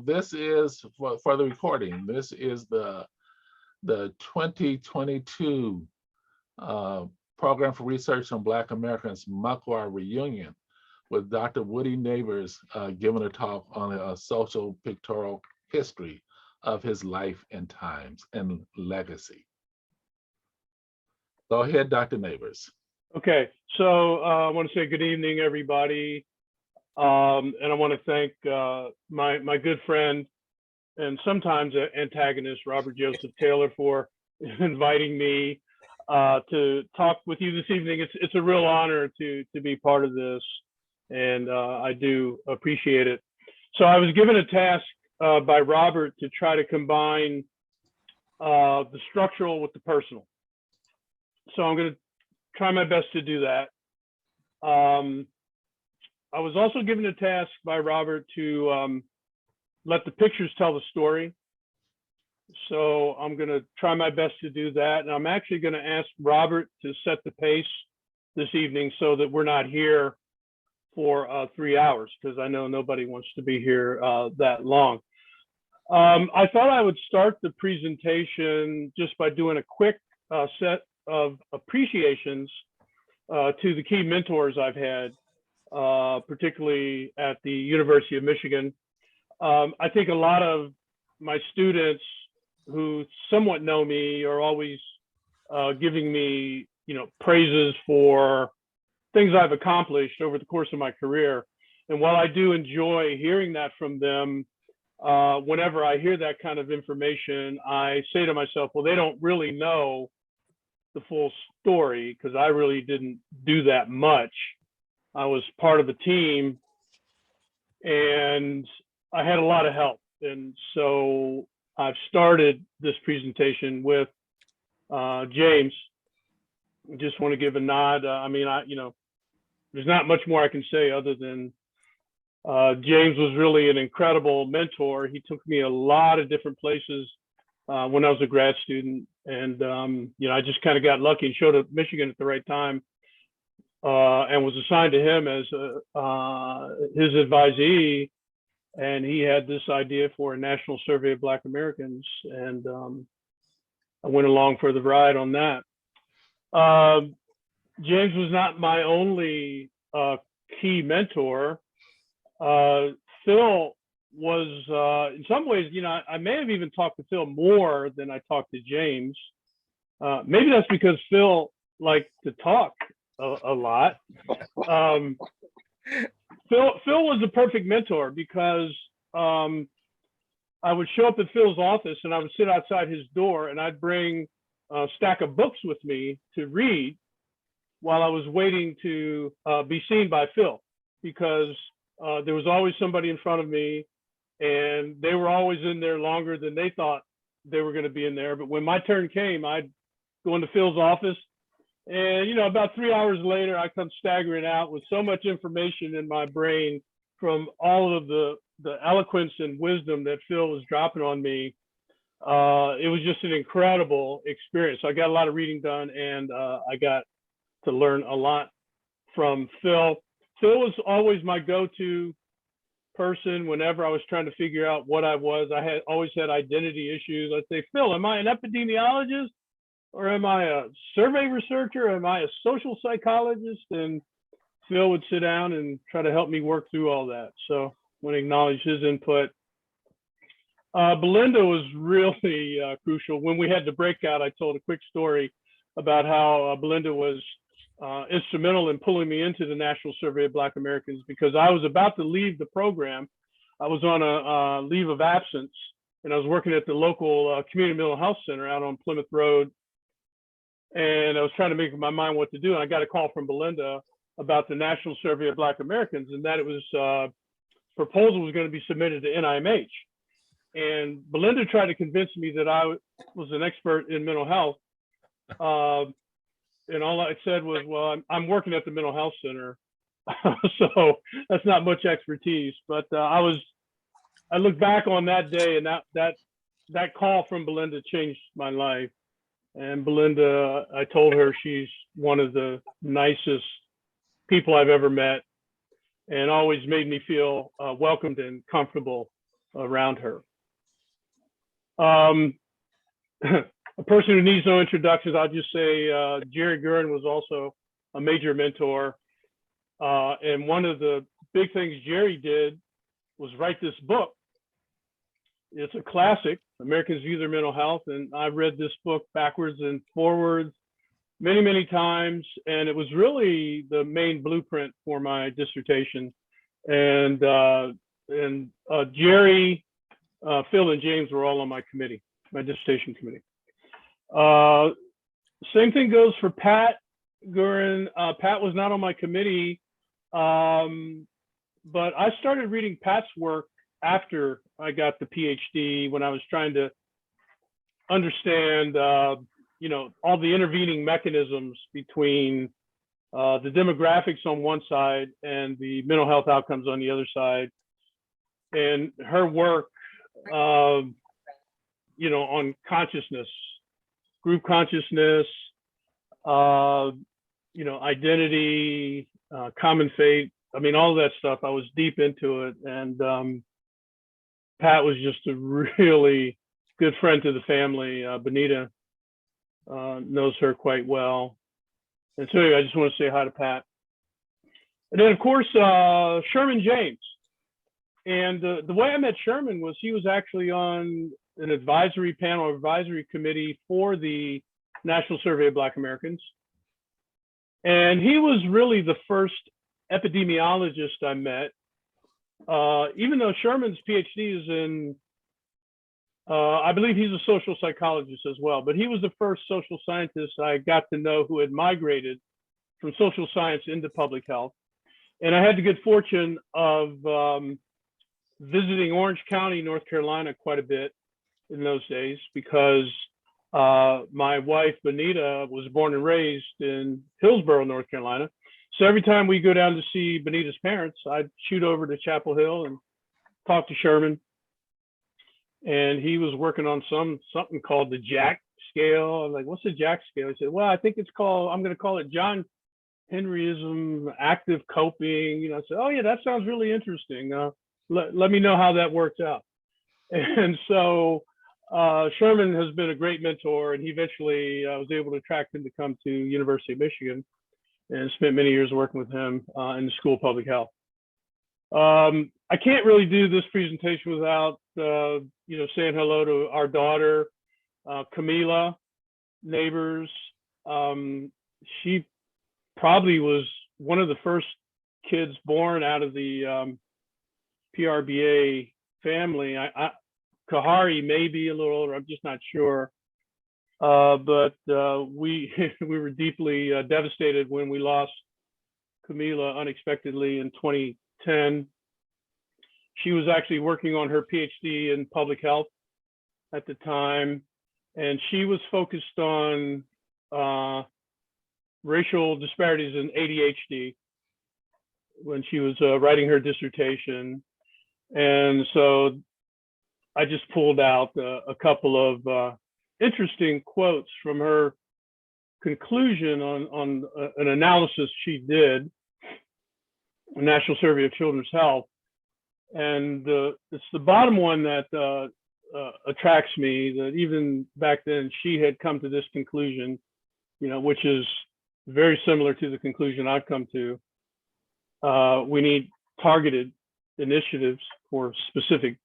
This is for the recording. This is the 2022 Program for Research on Black Americans MCUAAAR reunion with Dr. Woody Neighbors giving a talk on a social pictorial history of his life and times and legacy. Go ahead, Dr. Neighbors. Okay, so I want to say good evening, everybody. And I want to thank my good friend and sometimes antagonist, Robert Joseph Taylor, for inviting me to talk with you this evening. It's a real honor to be part of this, and I do appreciate it. So I was given a task by Robert to try to combine the structural with the personal. So I'm going to try my best to do that. I was also given a task by Robert to let the pictures tell the story. So I'm going to try my best to do that. And I'm actually going to ask Robert to set the pace this evening so that we're not here for 3 hours, because I know nobody wants to be here that long. I thought I would start the presentation just by doing a quick set of appreciations to the key mentors I've had, particularly at the University of Michigan. I think a lot of my students who somewhat know me are always giving me, praises for things I've accomplished over the course of my career. And while I do enjoy hearing that from them, whenever I hear that kind of information, I say to myself, well, they don't really know the full story, because I really didn't do that much. I was part of a team and I had a lot of help. And so I've started this presentation with James. I just want to give a nod. There's not much more I can say other than James was really an incredible mentor. He took me a lot of different places when I was a grad student. And, I just kind of got lucky and showed up Michigan at the right time and was assigned to him as his advisee. And he had this idea for a national survey of Black Americans. And I went along for the ride on that. James was not my only key mentor. Phil was, in some ways, I may have even talked to Phil more than I talked to James. Maybe that's because Phil liked to talk a lot. Phil was a perfect mentor because I would show up at Phil's office and I would sit outside his door and I'd bring a stack of books with me to read while I was waiting to be seen by Phil, because there was always somebody in front of me and they were always in there longer than they thought they were going to be in there. But when my turn came, I'd go into Phil's office and, about 3 hours later, I come staggering out with so much information in my brain from all of the eloquence and wisdom that Phil was dropping on me. It was just an incredible experience. I got a lot of reading done and I got to learn a lot from Phil. Phil was always my go-to person whenever I was trying to figure out what I was. I always had identity issues. I'd say, Phil, am I an epidemiologist? Or am I a survey researcher? Am I a social psychologist? And Phil would sit down and try to help me work through all that. So I want to acknowledge his input. Belinda was really crucial. When we had the breakout, I told a quick story about how Belinda was instrumental in pulling me into the National Survey of Black Americans, because I was about to leave the program. I was on a leave of absence and I was working at the local community mental health center out on Plymouth Road. And I was trying to make up my mind what to do. And I got a call from Belinda about the National Survey of Black Americans, and that it was proposal was going to be submitted to NIMH. And Belinda tried to convince me that I was an expert in mental health. And all I said was, well, I'm working at the mental health center. So that's not much expertise. But I look back on that day, and that call from Belinda changed my life. And Belinda, I told her she's one of the nicest people I've ever met and always made me feel welcomed and comfortable around her. A person who needs no introductions, I'll just say Jerry Gurin was also a major mentor. And one of the big things Jerry did was write this book. It's a classic, Americans View Their Mental Health. And I've read this book backwards and forwards many, many times. And it was really the main blueprint for my dissertation. And Jerry, Phil, and James were all on my committee, my dissertation committee. Same thing goes for Pat Gurin. Pat was not on my committee, but I started reading Pat's work after I got the PhD, when I was trying to understand, you know, all the intervening mechanisms between the demographics on one side and the mental health outcomes on the other side. And her work, you know, on consciousness, group consciousness, you know, identity, common fate. I mean, all that stuff. I was deep into it. And Pat was just a really good friend to the family. Benita knows her quite well. And so anyway, I just want to say hi to Pat. And then, of course, Sherman James. And the way I met Sherman was he was actually on an advisory panel, advisory committee for the National Survey of Black Americans. And he was really the first epidemiologist I met. Even though Sherman's PhD is in, I believe he's a social psychologist as well, but he was the first social scientist I got to know who had migrated from social science into public health. And I had the good fortune of visiting Orange County, North Carolina quite a bit in those days, because my wife, Benita, was born and raised in Hillsborough, North Carolina. So every time we go down to see Benita's parents, I'd shoot over to Chapel Hill and talk to Sherman. And he was working on something called the Jack scale. I'm like, what's the Jack scale? He said, well, I think it's called, I'm going to call it John Henryism, active coping. You know, I said, oh yeah, that sounds really interesting. Let me know how that works out. And so Sherman has been a great mentor, and he eventually was able to attract him to come to University of Michigan, and spent many years working with him in the School of Public Health. I can't really do this presentation without you know, saying hello to our daughter, Camila Neighbors. She probably was one of the first kids born out of the PRBA family. Kahari may be a little older, I'm just not sure. But we were deeply devastated when we lost Camila unexpectedly in 2010. She was actually working on her PhD in public health at the time, and she was focused on racial disparities in ADHD when she was writing her dissertation. And so I just pulled out a couple of interesting quotes from her conclusion on an analysis she did, a National Survey of Children's Health. And it's the bottom one that attracts me, that even back then she had come to this conclusion, you know, which is very similar to the conclusion I've come to. We need targeted initiatives for specific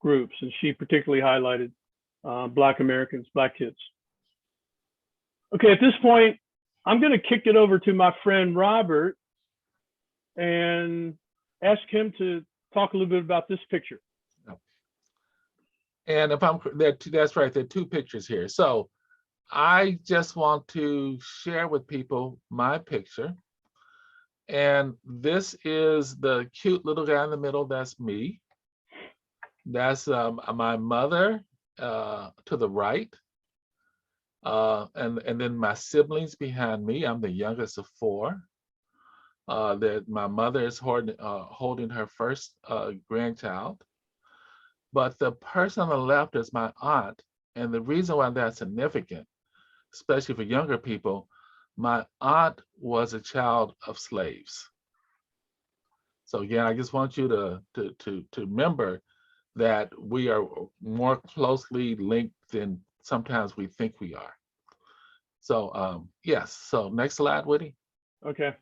groups. And she particularly highlighted Black Americans, Black kids. Okay, at this point, I'm going to kick it over to my friend Robert and ask him to talk a little bit about this picture. And if I'm that's right, there are two pictures here. So I just want to share with people my picture. And this is the cute little guy in the middle. That's me. That's my mother to the right. And then my siblings behind me. I'm the youngest of four. That my mother is holding her first grandchild. But the person on the left is my aunt. And the reason why that's significant, especially for younger people, my aunt was a child of slaves. So again, I just want you to remember that we are more closely linked than sometimes we think we are. So yes, so next slide, Woody. Okay.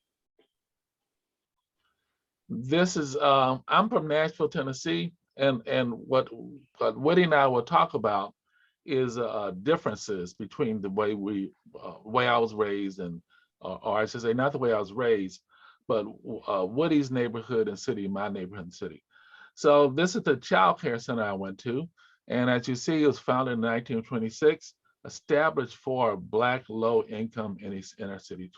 This is, I'm from Nashville, Tennessee, and what Woody and I will talk about is differences between the way I was raised, and or I should say not the way I was raised, but Woody's neighborhood and city, my neighborhood and city. So this is the child care center I went to, and as you see, it was founded in 1926, established for Black low-income inner city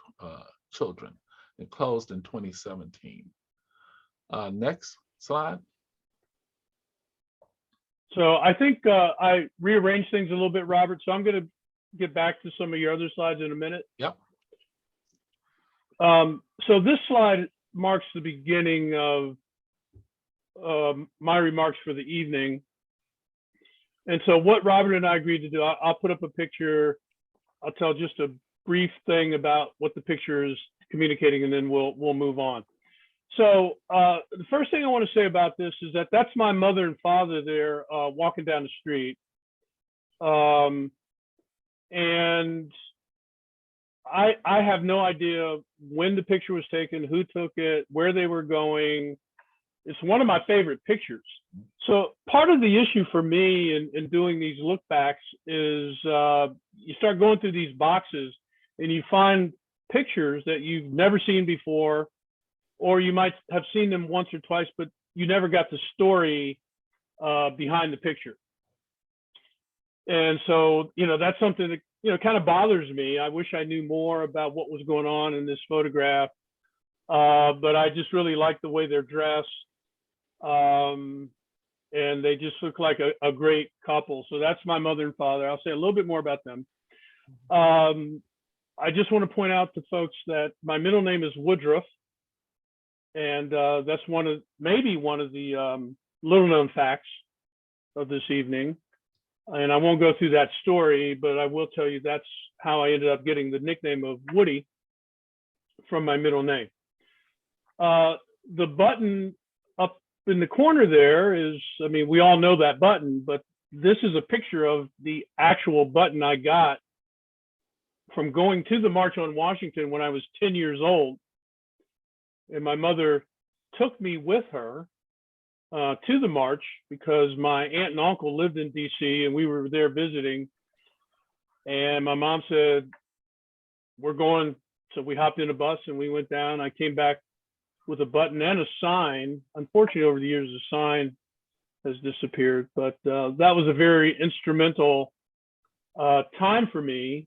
children, and closed in 2017. Next slide. So I think I rearranged things a little bit, Robert. So I'm going to get back to some of your other slides in a minute. Yep. So this slide marks the beginning of my remarks for the evening. And so what Robert and I agreed to do, I'll put up a picture. I'll tell just a brief thing about what the picture is communicating, and then we'll move on. So the first thing I want to say about this is that that's my mother and father there walking down the street. And I have no idea when the picture was taken, who took it, where they were going. It's one of my favorite pictures. So part of the issue for me in doing these look backs is you start going through these boxes and you find pictures that you've never seen before, or you might have seen them once or twice, but you never got the story behind the picture. And so, that's something that, kind of bothers me. I wish I knew more about what was going on in this photograph, but I just really like the way they're dressed. And they just look like a great couple. So that's my mother and father. I'll say a little bit more about them. I just want to point out to folks that my middle name is Woodruff. And that's maybe one of the little known facts of this evening. And I won't go through that story, but I will tell you that's how I ended up getting the nickname of Woody from my middle name. The button up in the corner there is, we all know that button, but this is a picture of the actual button I got from going to the March on Washington when I was 10 years old. And my mother took me with her to the march because my aunt and uncle lived in DC and we were there visiting. And my mom said, we're going. So we hopped in a bus and we went down. I came back with a button and a sign. Unfortunately, over the years, the sign has disappeared, but that was a very instrumental time for me.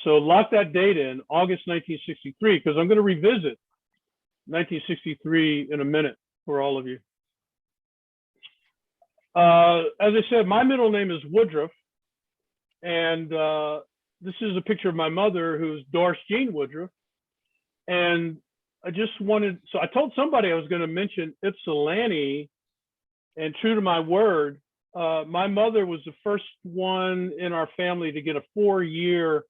So lock that date in August 1963, because I'm going to revisit 1963 in a minute for all of you. As I said, my middle name is Woodruff, and this is a picture of my mother, who's Doris Jean Woodruff. And I told somebody I was going to mention Ypsilanti, and true to my word, my mother was the first one in our family to get a 4-year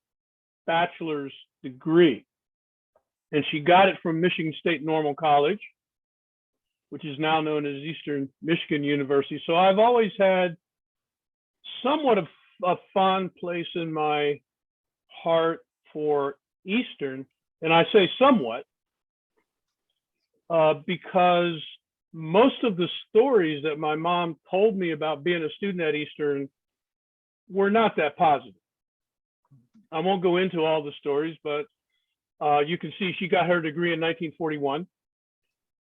bachelor's degree. And she got it from Michigan State Normal College, which is now known as Eastern Michigan University. So I've always had somewhat of a fond place in my heart for Eastern. And I say somewhat because most of the stories that my mom told me about being a student at Eastern were not that positive. I won't go into all the stories, but you can see she got her degree in 1941.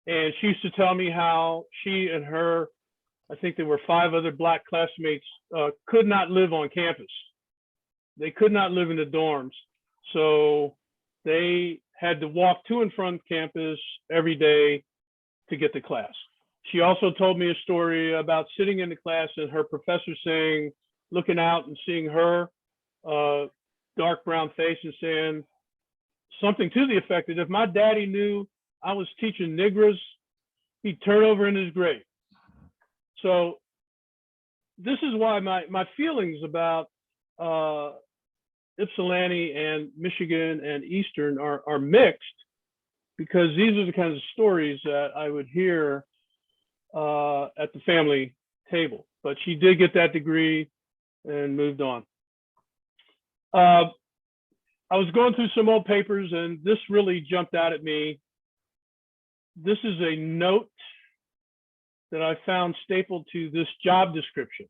And she used to tell me how she and her, I think there were 5 other Black classmates, could not live on campus. They could not live in the dorms. So they had to walk to and from campus every day to get to class. She also told me a story about sitting in the class and her professor saying, looking out and seeing her dark brown face and saying something to the effect that if my daddy knew I was teaching Negras, he'd turn over in his grave. So this is why my feelings about Ypsilanti and Michigan and Eastern are mixed, because these are the kinds of stories that I would hear at the family table. But she did get that degree and moved on. I was going through some old papers, and this really jumped out at me. This is a note that I found stapled to this job description.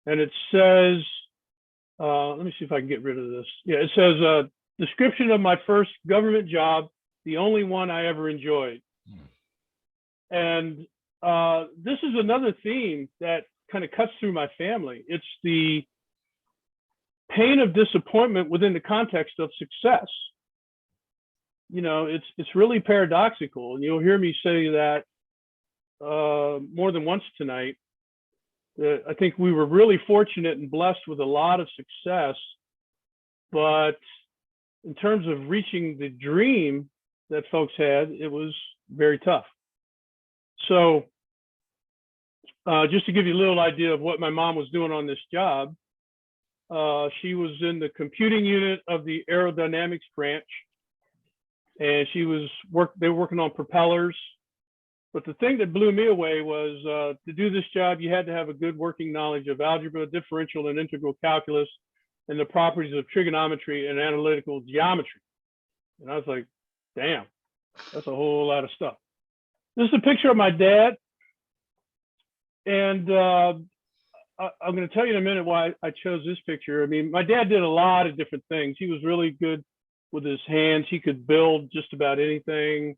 And it says, let me see if I can get rid of this. Yeah, it says, description of my first government job, the only one I ever enjoyed. And this is another theme that kind of cuts through my family. It's the pain of disappointment within the context of success. You know, it's really paradoxical, and you'll hear me say that more than once tonight. I think we were really fortunate and blessed with a lot of success, but in terms of reaching the dream that folks had, it was very tough. So just to give you a little idea of what my mom was doing on this job, she was in the computing unit of the aerodynamics branch, and they were working on propellers. But the thing that blew me away was to do this job, you had to have a good working knowledge of algebra, differential and integral calculus, and the properties of trigonometry and analytical geometry. And I was like, damn, that's a whole lot of stuff. This is a picture of my dad. And I'm going to tell you in a minute why I chose this picture. I mean, my dad did a lot of different things. He was really good with his hands. He could build just about anything.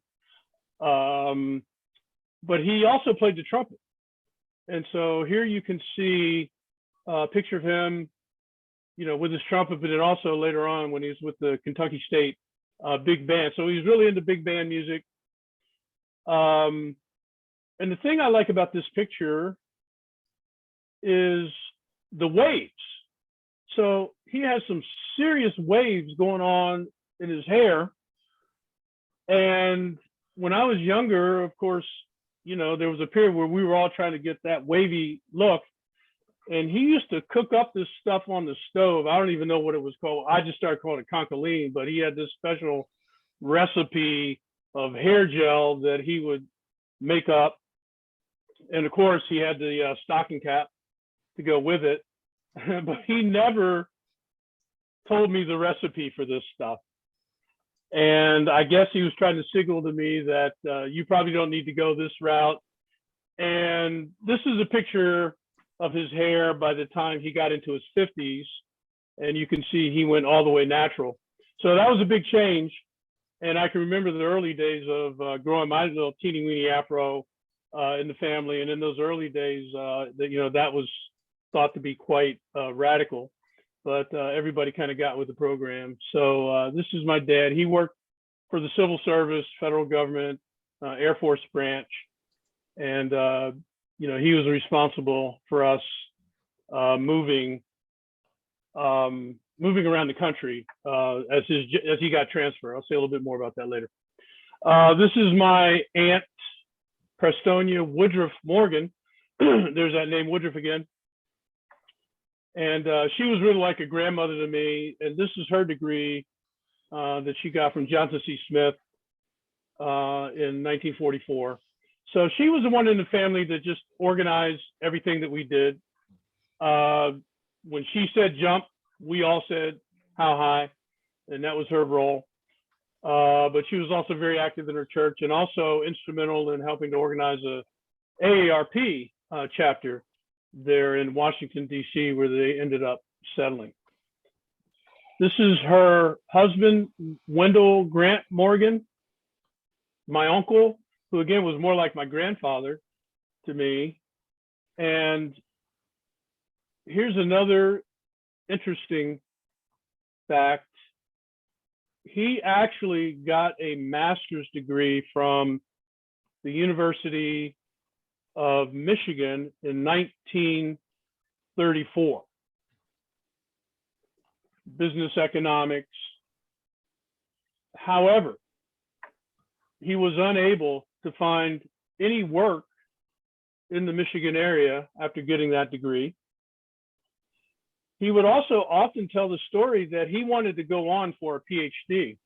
But he also played the trumpet. And so here you can see a picture of him, you know, with his trumpet, but then also later on when he was with the Kentucky State big band. So he's really into big band music. And the thing I like about this picture is the waves. So he has some serious waves going on in his hair. And when I was younger, of course, you know, there was a period where we were all trying to get that wavy look. And he used to cook up this stuff on the stove. I don't even know what it was called. I just started calling it concholine, but he had this special recipe of hair gel that he would make up. And of course, he had the stocking cap to go with it. But he never told me the recipe for this stuff. And I guess he was trying to signal to me that you probably don't need to go this route. And this is a picture of his hair by the time he got into his 50s. And you can see he went all the way natural. So that was a big change. And I can remember the early days of growing my little teeny weeny afro in the family. And in those early days, that was thought to be quite radical. But everybody kind of got with the program. So this is my dad. He worked for the civil service, federal government, Air Force branch. And, he was responsible for us moving around the country as he got transferred. I'll say a little bit more about that later. This is my aunt, Prestonia Woodruff Morgan. There's that name Woodruff again. And she was really like a grandmother to me. And this is her degree that she got from Johnson C. Smith in 1944. So she was the one in the family that just organized everything that we did. When she said jump, we all said how high, and that was her role. But she was also very active in her church and also instrumental in helping to organize a AARP chapter there in Washington, D.C., where they ended up settling. This is her husband, Wendell Grant Morgan, my uncle, who again was more like my grandfather to me. And here's another interesting fact. He actually got a master's degree from the University of Michigan in 1934. Business economics. However, he was unable to find any work in the Michigan area after getting that degree. He would also often tell the story that he wanted to go on for a PhD.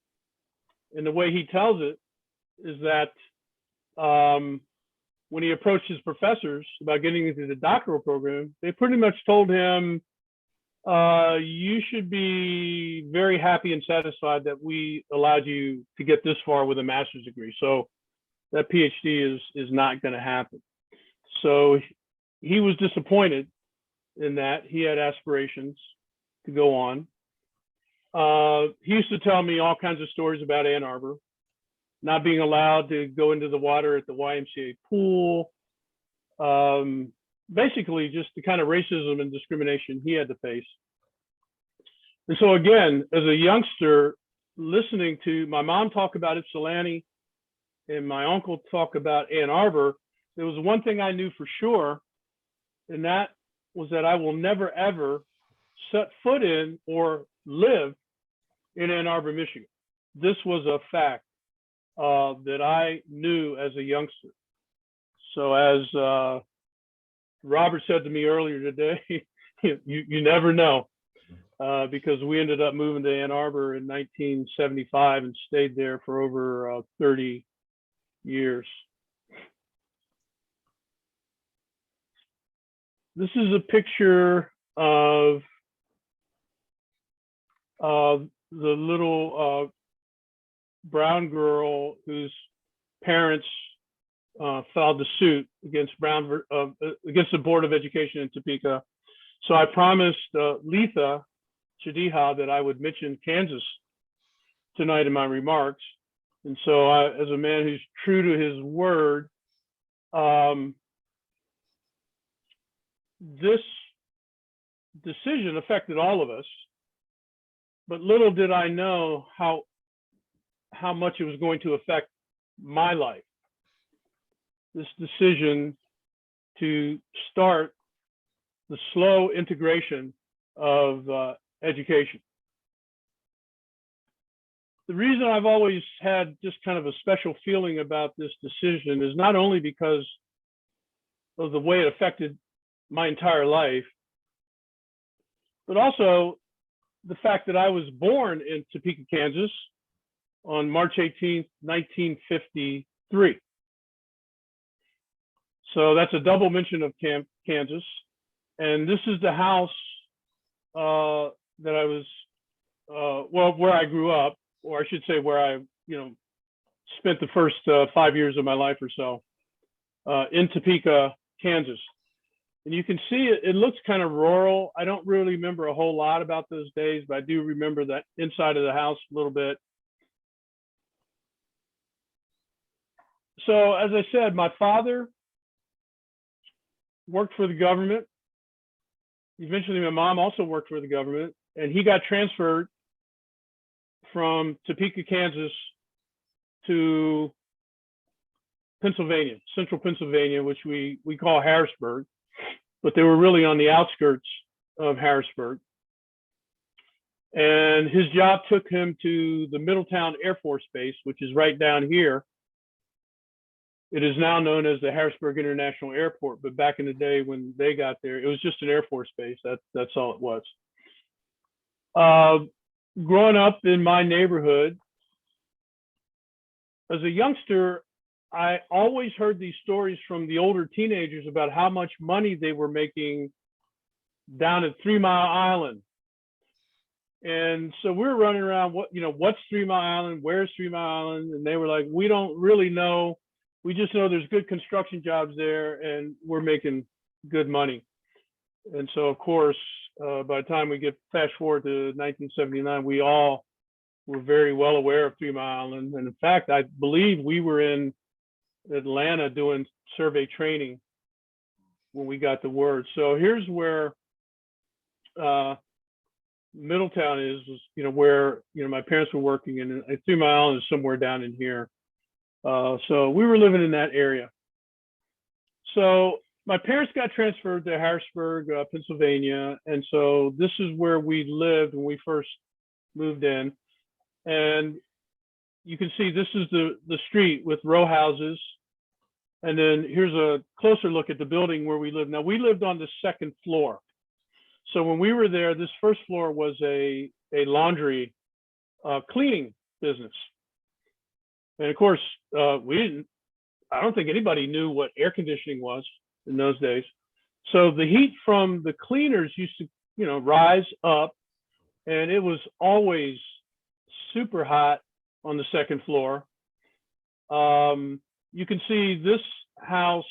And the way he tells it is that when he approached his professors about getting into the doctoral program, they pretty much told him, you should be very happy and satisfied that we allowed you to get this far with a master's degree. So that PhD is not going to happen. So he was disappointed in that. He had aspirations to go on. He used to tell me all kinds of stories about Ann Arbor, not being allowed to go into the water at the YMCA pool. Basically just the kind of racism and discrimination he had to face. And so again, as a youngster, listening to my mom talk about Ypsilanti and my uncle talk about Ann Arbor, there was one thing I knew for sure, and that was that I will never, ever set foot in or live in Ann Arbor, Michigan. This was a fact that I knew as a youngster. So as Robert said to me earlier today, you never know, because we ended up moving to Ann Arbor in 1975 and stayed there for over 30 years. This is a picture of the little brown girl whose parents filed the suit against against the Board of Education in Topeka. So I promised Letha Chadiha that I would mention Kansas tonight in my remarks. And so as a man who's true to his word, this decision affected all of us, but little did I know how much it was going to affect my life. This decision to start the slow integration of education. The reason I've always had just kind of a special feeling about this decision is not only because of the way it affected my entire life, but also the fact that I was born in Topeka, Kansas on March 18th, 1953. So that's a double mention of Kansas. And this is the house that I was, where I grew up, or I should say where I, spent the first 5 years of my life or so in Topeka, Kansas. And you can see it looks kind of rural. I don't really remember a whole lot about those days, but I do remember that inside of the house a little bit. So as I said, my father worked for the government. Eventually, my mom also worked for the government, and he got transferred from Topeka, Kansas to Pennsylvania, central Pennsylvania, which we call Harrisburg, but they were really on the outskirts of Harrisburg. And his job took him to the Middletown Air Force Base, which is right down here. It is now known as the Harrisburg International Airport, but back in the day when they got there, it was just an Air Force base. That's all it was. Growing up in my neighborhood, as a youngster, I always heard these stories from the older teenagers about how much money they were making down at 3 Mile Island. And so we were running around, what's 3 Mile Island? Where's 3 Mile Island? And they were like, we don't really know. We just know there's good construction jobs there and we're making good money. And so, of course, by the time we get fast forward to 1979, we all were very well aware of 3 Mile Island. And in fact, I believe we were in Atlanta doing survey training when we got the word. So here's where Middletown is, where, my parents were working, and 3 Mile Island is somewhere down in here. So we were living in that area. So my parents got transferred to Harrisburg, Pennsylvania. And so this is where we lived when we first moved in. And you can see this is the street with row houses. And then here's a closer look at the building where we live. Now, we lived on the second floor. So when we were there, this first floor was a laundry cleaning business. And of course, we I don't think anybody knew what air conditioning was in those days. So the heat from the cleaners used to, rise up, and it was always super hot on the second floor. You can see this house,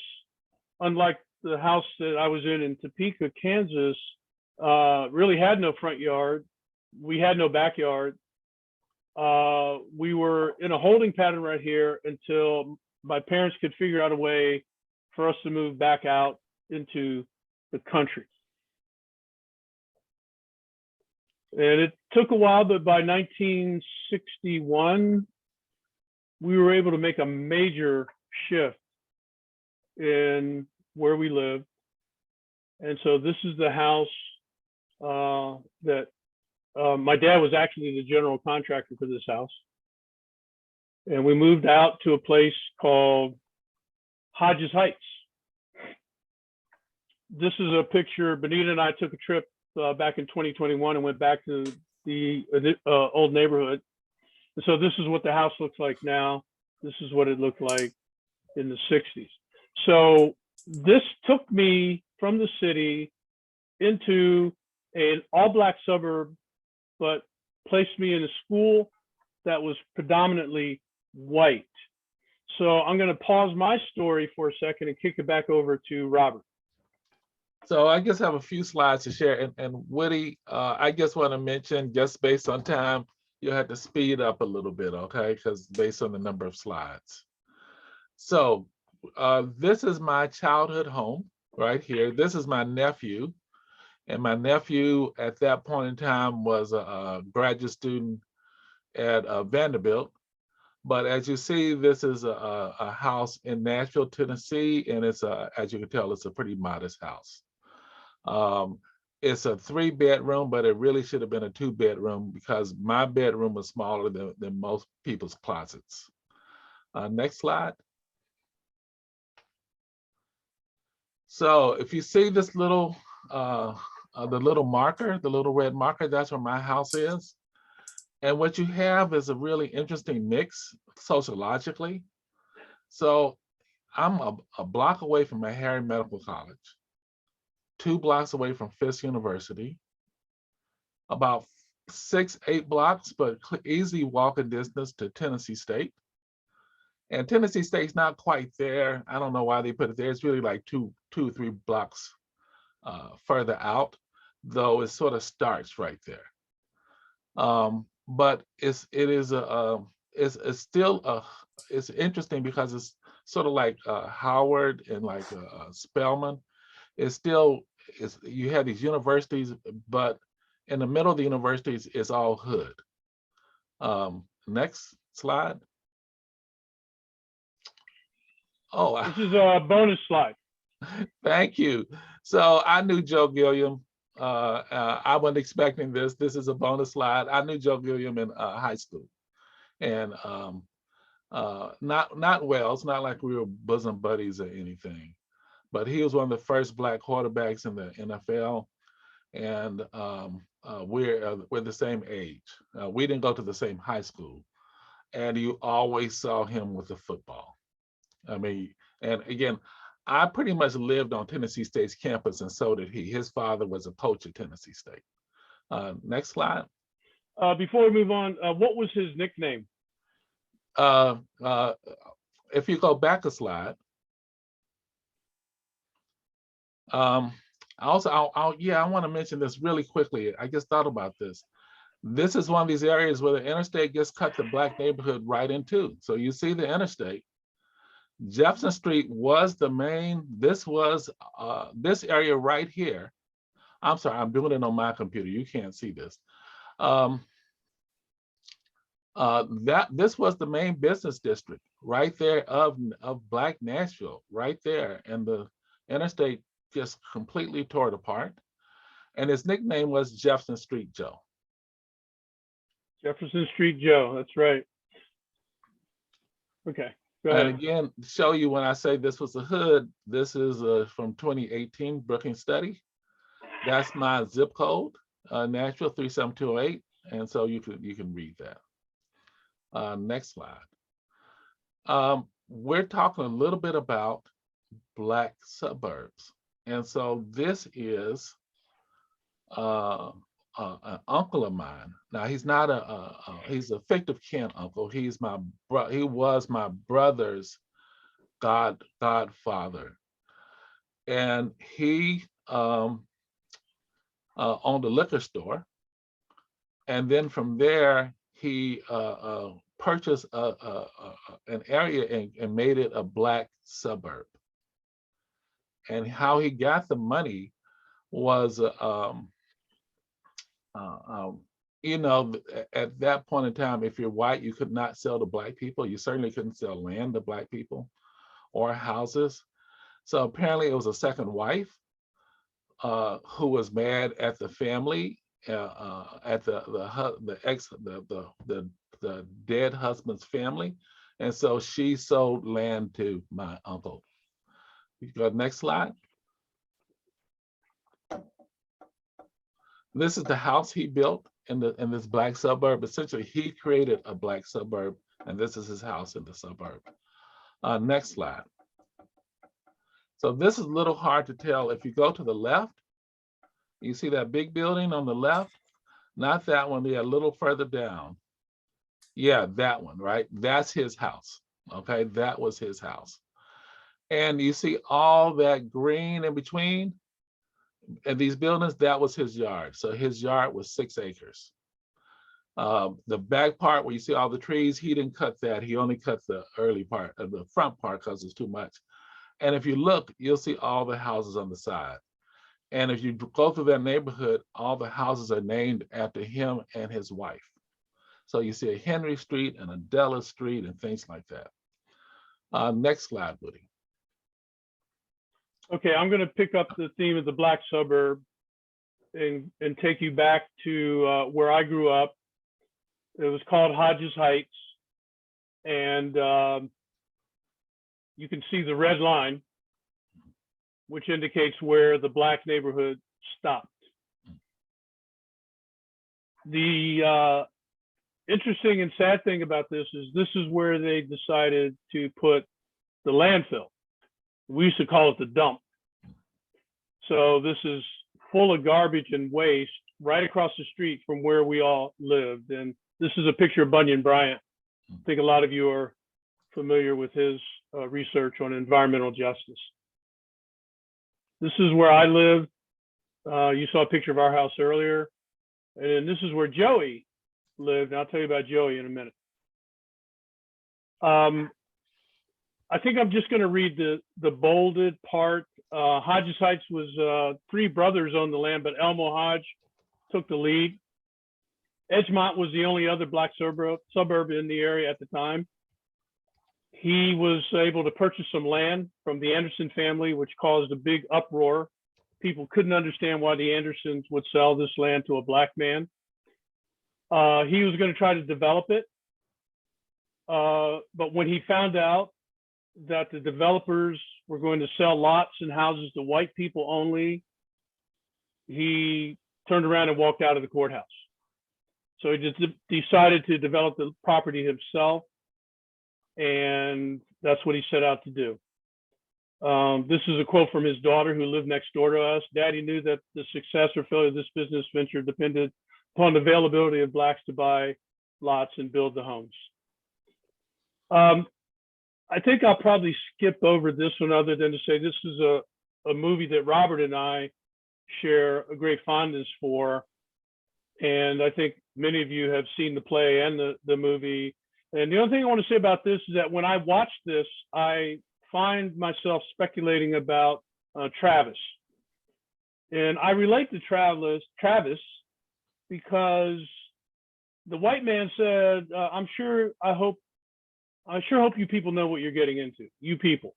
unlike the house that I was in Topeka, Kansas, really had no front yard. We had no backyard. We were in a holding pattern right here until my parents could figure out a way for us to move back out into the country. And it took a while, but by 1961, we were able to make a major shift in where we lived. And so this is the house that my dad was actually the general contractor for this house. And we moved out to a place called Hodges Heights. This is a picture. Benita and I took a trip back in 2021 and went back to the old neighborhood. And so this is what the house looks like now. This is what it looked like in the 60s. So this took me from the city into an all-black suburb, but placed me in a school that was predominantly white. So I'm going to pause my story for a second and kick it back over to Robert. So I just have a few slides to share. And Woody, I just want to mention, just based on time, you'll have to speed up a little bit, okay? Because based on the number of slides. So this is my childhood home right here. This is my nephew. And my nephew at that point in time was a graduate student at Vanderbilt. But as you see, this is a house in Nashville, Tennessee, and it's as you can tell, it's a pretty modest house. It's a 3-bedroom, but it really should have been a 2-bedroom because my bedroom was smaller than most people's closets. Next slide. So if you see this little, the little marker, the little red marker, that's where my house is. And what you have is a really interesting mix sociologically. So I'm a block away from Meharry Medical College, 2 blocks away from Fisk University, about 6-8 blocks, but easy walking distance to Tennessee State. And Tennessee State's not quite there. I don't know why they put it there. It's really like 2 or 3 blocks further out, though it sort of starts right there. But it's interesting because it's sort of like Howard and like Spelman. You have these universities, but in the middle of the universities is all hood. Next slide. Oh, this is a bonus slide. Thank you. So I knew Joe Gilliam. I wasn't expecting this. This is a bonus slide. I knew Joe Gilliam in high school, and not well. It's not like we were bosom buddies or anything, but he was one of the first Black quarterbacks in the NFL, and we're the same age. We didn't go to the same high school, and you always saw him with the football. I mean, and again, I pretty much lived on Tennessee State's campus, and so did he. His father was a coach at Tennessee State. Next slide. Before we move on, what was his nickname? If you go back a slide. I want to mention this really quickly. I just thought about this. This is one of these areas where the interstate just cut the Black neighborhood right in two. So you see the interstate. Jefferson Street was the main, this was this area right here. I'm sorry, I'm doing it on my computer. You can't see this. This was the main business district right there of Black Nashville, right there. And the interstate just completely tore it apart. And his nickname was Jefferson Street Joe. Jefferson Street Joe, that's right. Okay. And again, to show you when I say this was a hood, this is from 2018 Brookings study. That's my zip code, Nashville 37208, and so you can read that. Next slide. we're talking a little bit about Black suburbs. And so this is an uncle of mine. Now he's not he's a fictive kin uncle. He was my brother's godfather, and he owned a liquor store, and then from there he purchased an area and made it a Black suburb. And how he got the money was you know, at that point in time, if you're white, you could not sell to Black people. You certainly couldn't sell land to Black people or houses. So apparently it was a second wife who was mad at the family, at the dead husband's family. And so she sold land to my uncle. You go next slide. This is the house he built in this Black suburb. Essentially, he created a Black suburb, and this is his house in the suburb. Next slide. So this is a little hard to tell. If you go to the left, you see that big building on the left? Not that one, a little further down. Yeah, that one, right? That's his house, okay? That was his house. And you see all that green in between? And these buildings, that was his yard. So his yard was 6 acres. The back part where you see all the trees, he didn't cut that. He only cut the early part of the front part because it's too much. And if you look, you'll see all the houses on the side. And if you go through that neighborhood, all the houses are named after him and his wife. So you see a Henry Street and a Della Street and things like that. Next slide, Woody. Okay, I'm going to pick up the theme of the Black suburb and take you back to where I grew up. It was called Hodges Heights, and you can see the red line, which indicates where the Black neighborhood stopped. The interesting and sad thing about this is where they decided to put the landfill. We used to call it the dump. So this is full of garbage and waste right across the street from where we all lived. And this is a picture of Bunyan Bryant. I think a lot of you are familiar with his research on environmental justice. This is where I lived. You saw a picture of our house earlier. And this is where Joey lived. And I'll tell you about Joey in a minute. I think I'm just going to read the bolded part. Hodges Heights was 3 brothers owned the land, but Elmo Hodge took the lead. Edgemont was the only other Black suburb in the area at the time. He was able to purchase some land from the Anderson family, which caused a big uproar. People couldn't understand why the Andersons would sell this land to a Black man. He was going to try to develop it. But when he found out that the developers were going to sell lots and houses to white people only, he turned around and walked out of the courthouse. So he just decided to develop the property himself, and that's what he set out to do. This is a quote from his daughter who lived next door to us. Daddy knew that the success or failure of this business venture depended upon the availability of Blacks to buy lots and build the homes. I think I'll probably skip over this one other than to say this is a movie that Robert and I share a great fondness for. And I think many of you have seen the play and the movie. And the only thing I want to say about this is that when I watch this, I find myself speculating about Travis. And I relate to Travis because the white man said, I sure hope you people know what you're getting into, you people.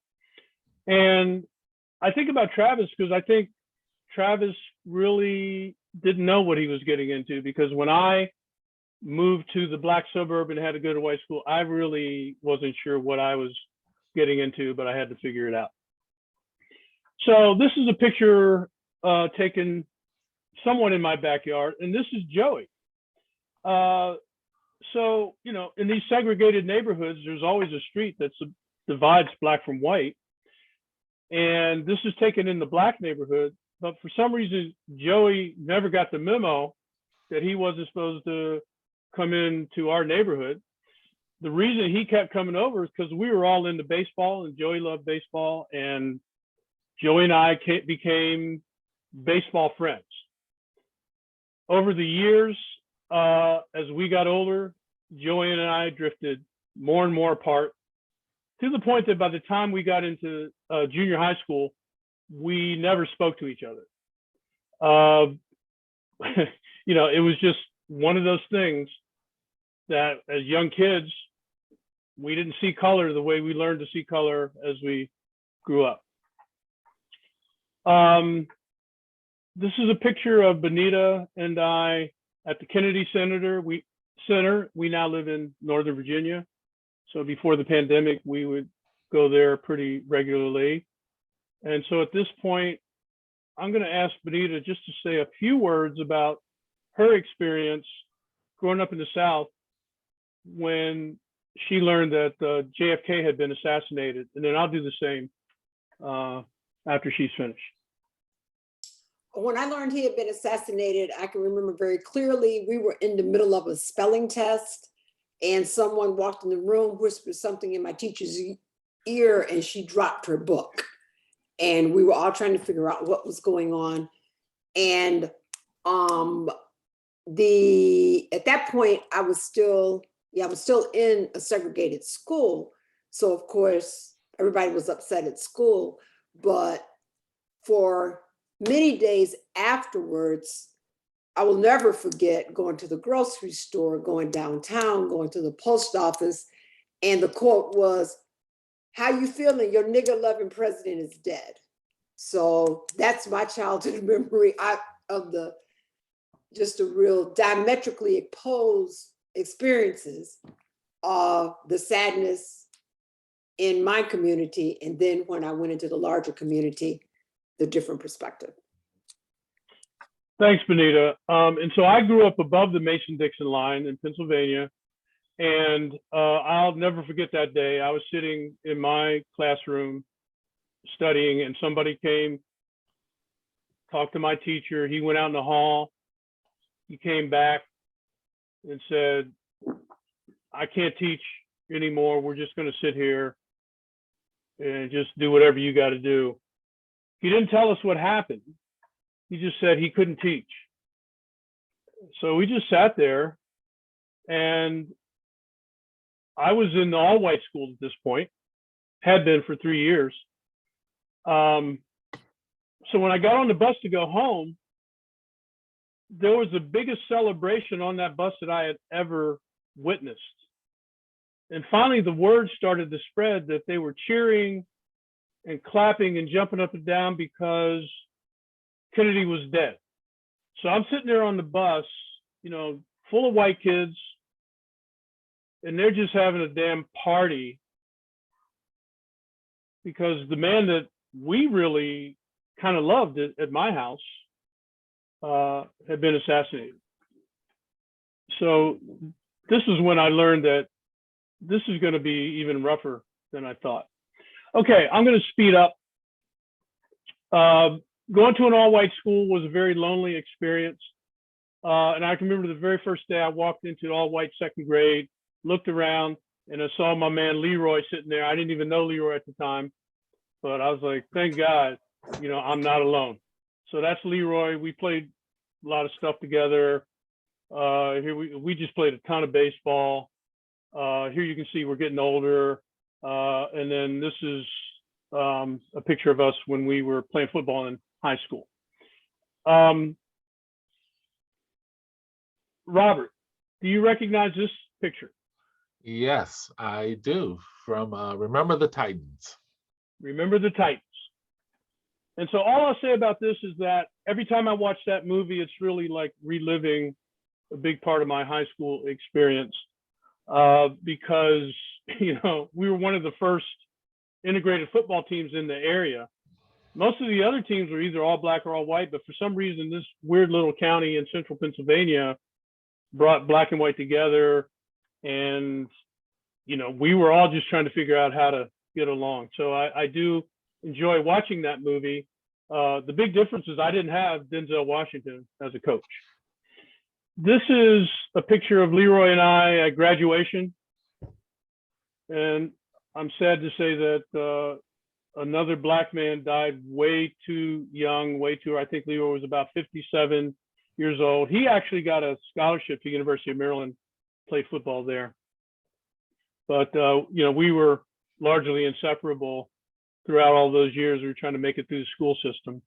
And I think about Travis because I think Travis really didn't know what he was getting into, because when I moved to the Black suburb and had to go to white school, I really wasn't sure what I was getting into, but I had to figure it out. So this is a picture taken somewhat in my backyard, and this is Joey. So, you know, in these segregated neighborhoods, there's always a street that's divides black from white. And this is taken in the black neighborhood, but for some reason, Joey never got the memo that he wasn't supposed to come into our neighborhood. The reason he kept coming over is because we were all into baseball and Joey loved baseball, and Joey and I became baseball friends. Over the years, as we got older, Joey and I drifted more and more apart, to the point that by the time we got into junior high school, we never spoke to each other. You know, it was just one of those things that as young kids, we didn't see color the way we learned to see color as we grew up. This is a picture of Benita and I at the Kennedy Center. We now live in Northern Virginia. So before the pandemic, we would go there pretty regularly. And so at this point, I'm going to ask Benita just to say a few words about her experience growing up in the South when she learned that JFK had been assassinated. And then I'll do the same after she's finished. When I learned he had been assassinated, I can remember very clearly, we were in the middle of a spelling test and someone walked in the room, whispered something in my teacher's ear, and she dropped her book. And we were all trying to figure out what was going on. And at that point, I was still in a segregated school. So of course, everybody was upset at school, but for many days afterwards, I will never forget going to the grocery store, going downtown, going to the post office, and the quote was, "How you feeling? Your nigger-loving president is dead." So that's my childhood memory of just a real diametrically opposed experiences of the sadness in my community, and then when I went into the larger community, the different perspective. Thanks, Benita. And so I grew up above the Mason-Dixon line in Pennsylvania, and I'll never forget that day. I was sitting in my classroom studying, and somebody came, talked to my teacher. He went out in the hall. He came back and said, "I can't teach anymore. We're just going to sit here and just do whatever you got to do." He didn't tell us what happened. He just said he couldn't teach. So we just sat there, and I was in the all-white school at this point, had been for 3 years. So when I got on the bus to go home, there was the biggest celebration on that bus that I had ever witnessed. And finally, the word started to spread that they were cheering and clapping and jumping up and down because Kennedy was dead. So I'm sitting there on the bus, you know, full of white kids, and they're just having a damn party because the man that we really kind of loved at my house had been assassinated. So this is when I learned that this is going to be even rougher than I thought. Okay, I'm going to speed up. Going to an all-white school was a very lonely experience. And I can remember the very first day I walked into all-white second grade, looked around, and I saw my man Leroy sitting there. I didn't even know Leroy at the time, but I was like, thank God, you know, I'm not alone. So that's Leroy. We played a lot of stuff together. Here we just played a ton of baseball. Here you can see we're getting older. And then this is a picture of us when we were playing football in high school. Robert, do you recognize this picture? Yes, I do. From Remember the Titans. Remember the Titans. And so all I'll say about this is that every time I watch that movie, it's really like reliving a big part of my high school experience because, you know, we were one of the first integrated football teams in the area. Most of the other teams were either all black or all white, but for some reason, this weird little county in central Pennsylvania brought black and white together. And, you know, we were all just trying to figure out how to get along. So I do enjoy watching that movie. The big difference is I didn't have Denzel Washington as a coach. This is a picture of Leroy and I at graduation. And I'm sad to say that another Black man died way too young, I think Leroy was about 57 years old. He actually got a scholarship to University of Maryland, played football there. But, we were largely inseparable throughout all those years. We were trying to make it through the school system.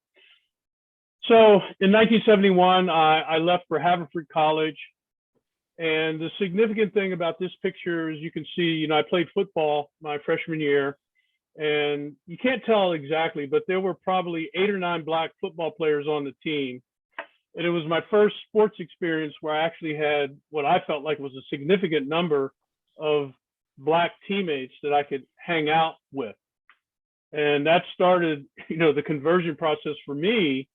So in 1971, I left for Haverford College. And the significant thing about this picture is you can see, I played football my freshman year, and you can't tell exactly, but there were probably 8 or 9 Black football players on the team. And it was my first sports experience where I actually had what I felt like was a significant number of Black teammates that I could hang out with. And that started, the conversion process for me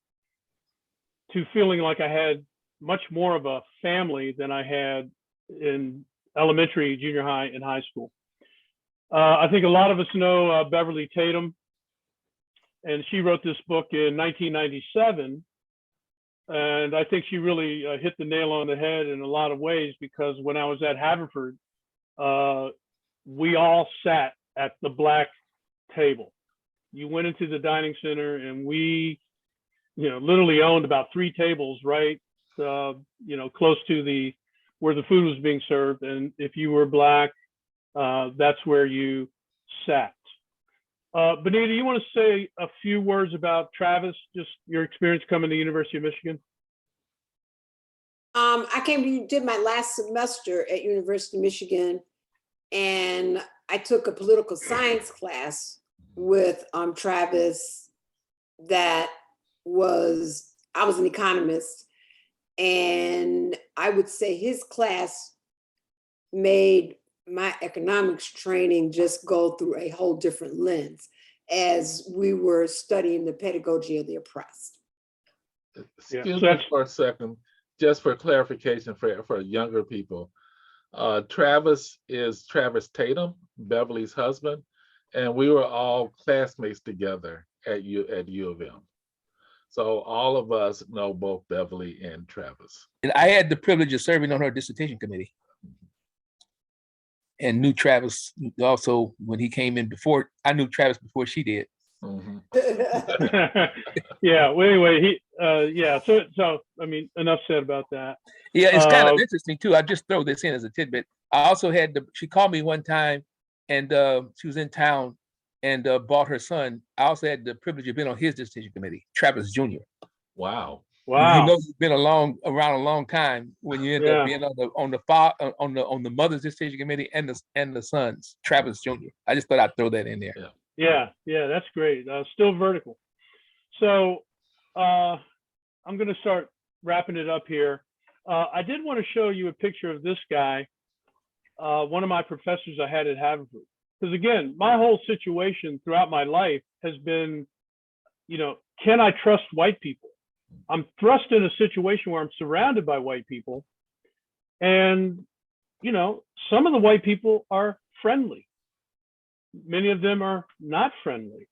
to feeling like I had much more of a family than I had in elementary, junior high, and high school. I think a lot of us know Beverly Tatum, and she wrote this book in 1997. And I think she really hit the nail on the head in a lot of ways, because when I was at Haverford, we all sat at the Black table. You went into the dining center, and we, literally owned about 3 tables right, close to where the food was being served. And if you were Black, that's where you sat. Benita, you want to say a few words about Travis, just your experience coming to University of Michigan? Did my last semester at University of Michigan, and I took a political science class with Travis. I was an economist, and I would say his class made my economics training just go through a whole different lens as we were studying the pedagogy of the oppressed. Excuse me for a second, just for clarification for younger people. Travis is Travis Tatum, Beverly's husband, and we were all classmates together at U of M. So all of us know both Beverly and Travis. And I had the privilege of serving on her dissertation committee, and knew Travis also when he came in before. I knew Travis before she did. Mm-hmm. Yeah. Well, anyway, So I mean, enough said about that. Yeah, it's kind of interesting too. I just throw this in as a tidbit. I also had she called me one time, and she was in town and brought her son. I also had the privilege of being on his dissertation committee, Travis Jr. Wow. Wow. You've been around a long time when you end up being on the mother's dissertation committee and the son's, Travis Jr. I just thought I'd throw that in there. Yeah, that's great. Still vertical. So I'm going to start wrapping it up here. I did want to show you a picture of this guy, one of my professors I had at Haverford. Because again, my whole situation throughout my life has been, can I trust white people? I'm thrust in a situation where I'm surrounded by white people, and some of the white people are friendly. Many of them are not friendly.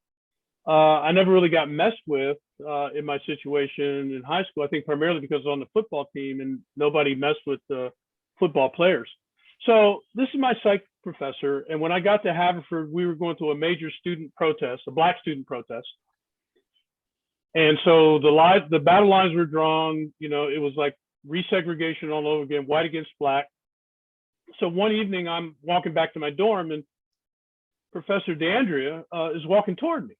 I never really got messed with in my situation in high school. I think primarily because I was on the football team and nobody messed with the football players. So this is my psych professor, and when I got to Haverford, we were going through a major student protest, a Black student protest. And so the battle lines were drawn, it was like resegregation all over again, white against Black. So one evening I'm walking back to my dorm, and Professor DeAndrea is walking toward me.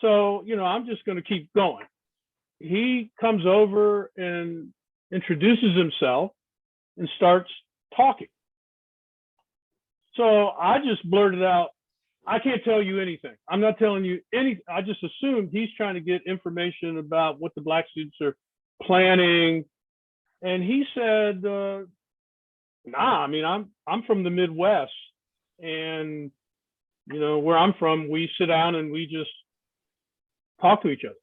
So, I'm just going to keep going. He comes over and introduces himself and starts talking. So I just blurted out, I can't tell you anything. I'm not telling you anything. I just assumed he's trying to get information about what the Black students are planning. And he said, nah, I mean, I'm from the Midwest, and where I'm from, we sit down and we just talk to each other.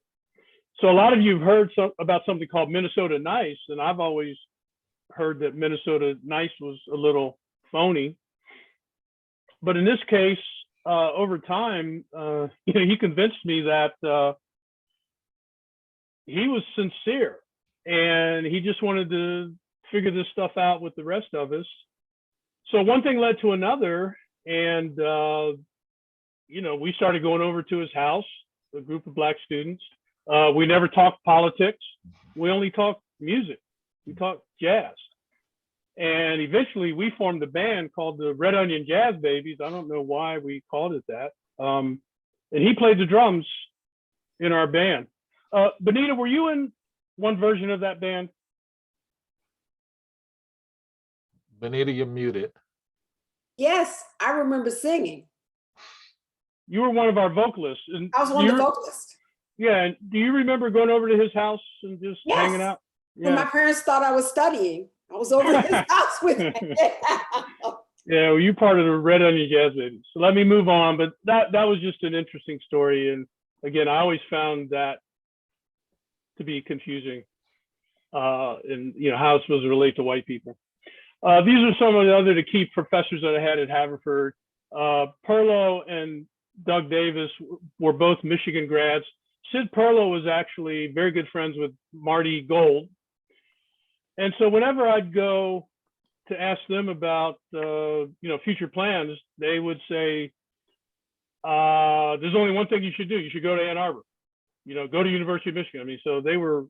So a lot of you have heard about something called Minnesota Nice, and I've always heard that Minnesota Nice was a little phony. But in this case, over time, he convinced me that he was sincere and he just wanted to figure this stuff out with the rest of us. So one thing led to another, and we started going over to his house, a group of Black students. We never talked politics. We only talked music. We talked jazz. And eventually we formed a band called the Red Onion Jazz Babies. I don't know why we called it that. And he played the drums in our band. Benita, were you in one version of that band? Benita, you're muted. Yes, I remember singing. You were one of our vocalists. And I was one of the vocalists. Yeah, and do you remember going over to his house and just Yes. hanging out? When my parents thought I was studying, I was over at his house with him. Yeah, well, you're part of the Red Onion Jazz Babies. So let me move on, but that was just an interesting story. And again, I always found that to be confusing, and how it's supposed to relate to white people. These are some of the key professors that I had at Haverford. Perlow and Doug Davis were both Michigan grads. Sid Perlow was actually very good friends with Marty Gold. And so whenever I'd go to ask them about, future plans, they would say, there's only one thing you should do. You should go to Ann Arbor, go to University of Michigan. I mean, so they were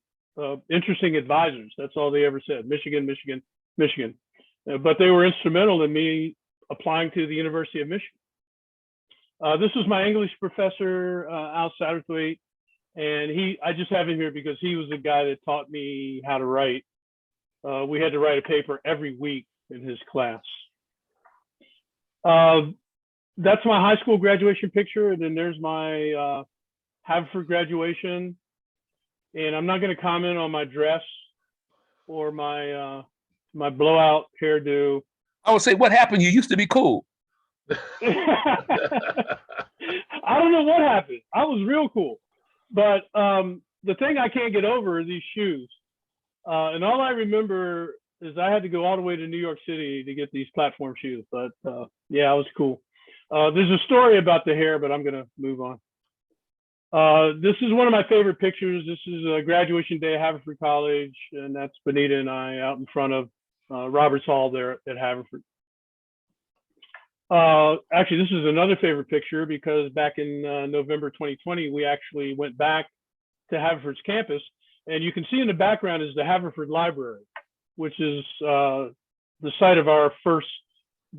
interesting advisors. That's all they ever said, Michigan, Michigan, Michigan. But they were instrumental in me applying to the University of Michigan. This was my English professor, Al Satterthwaite, and I just have him here because he was the guy that taught me how to write. We had to write a paper every week in his class. That's my high school graduation picture, and then there's my Haverford graduation. And I'm not going to comment on my dress or my my blowout hairdo. I would say, what happened? You used to be cool. I don't know what happened. I was real cool. But the thing I can't get over are these shoes. And all I remember is I had to go all the way to New York City to get these platform shoes. But yeah, I was cool. There's a story about the hair, but I'm going to move on. This is one of my favorite pictures. This is a graduation day at Haverford College, and that's Benita and I out in front of Roberts Hall there at Haverford. Actually, this is another favorite picture because back in November 2020, we actually went back to Haverford's campus, and you can see in the background is the Haverford Library, which is the site of our first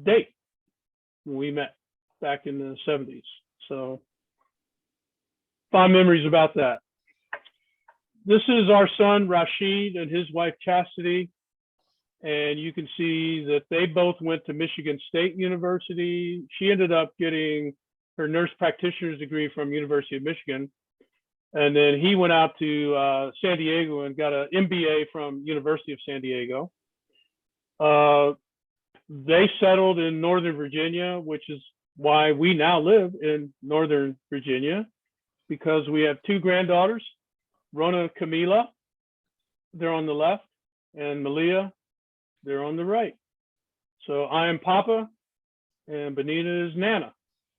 date when we met back in the 70s. So fond memories about that. This is our son, Rashid, and his wife, Chastity. And you can see that they both went to Michigan State University. She ended up getting her nurse practitioner's degree from University of Michigan. And then he went out to San Diego and got an MBA from University of San Diego. They settled in Northern Virginia, which is why we now live in Northern Virginia, because we have two granddaughters, Rona and Camila, they're on the left, and Malia, they're on the right. So I am Papa, and Benita is Nana.